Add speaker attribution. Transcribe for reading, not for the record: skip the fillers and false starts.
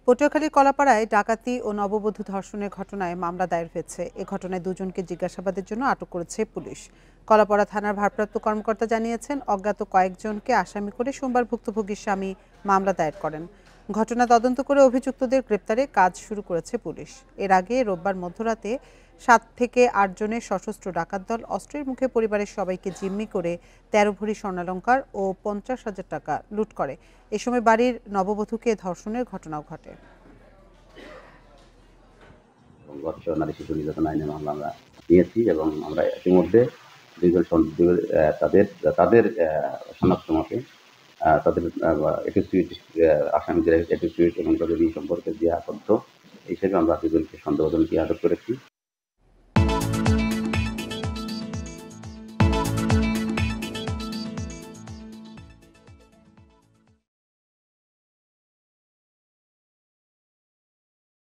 Speaker 1: পটুয়াখালীর কলাপাড়ায় ডাকাতি ও নববধূ ধর্ষণের ঘটনায় মামলা দায়ের হয়েছে। এ ঘটনায় দুজনকে জিজ্ঞাসাবাদের জন্য আটক করেছে পুলিশ। কলাপাড়া থানার ভারপ্রাপ্ত কর্মকর্তা জানিয়েছেন, অজ্ঞাত কয়েকজনকে আসামি করে সোমবার ভুক্তভোগীর স্বামী মামলা দায়ের করেন। ঘটনা তদন্ত করে অভিযুক্তদের গ্রেপ্তারে কাজ শুরু করেছে পুলিশ। এর আগে রোববার মধ্যরাতে 7 থেকে 8 জনের সশস্ত্র ডাকাত দল অস্ত্রের মুখে পরিবারের সবাইকে জিম্মি করে 13 ভরি স্বর্ণালংকার ও 50,000 টাকা লুট করে। এ সময় বাড়ির নববধূকে ধর্ষণের ঘটনাও ঘটে।
Speaker 2: নারী শিশু নির্যাতন আইনে মামলা আমরা নিয়েছি এবং আমরা ইতিমধ্যে তাদের শনাক্ত মতে তাদের অ্যাটিটিউড আসামিদের অ্যাটিটিউড এবং তাদের এই সম্পর্কে যে আবদ্ধ হিসেবে আমরা দুজনকে সন্দেহজনকে আটক করেছি।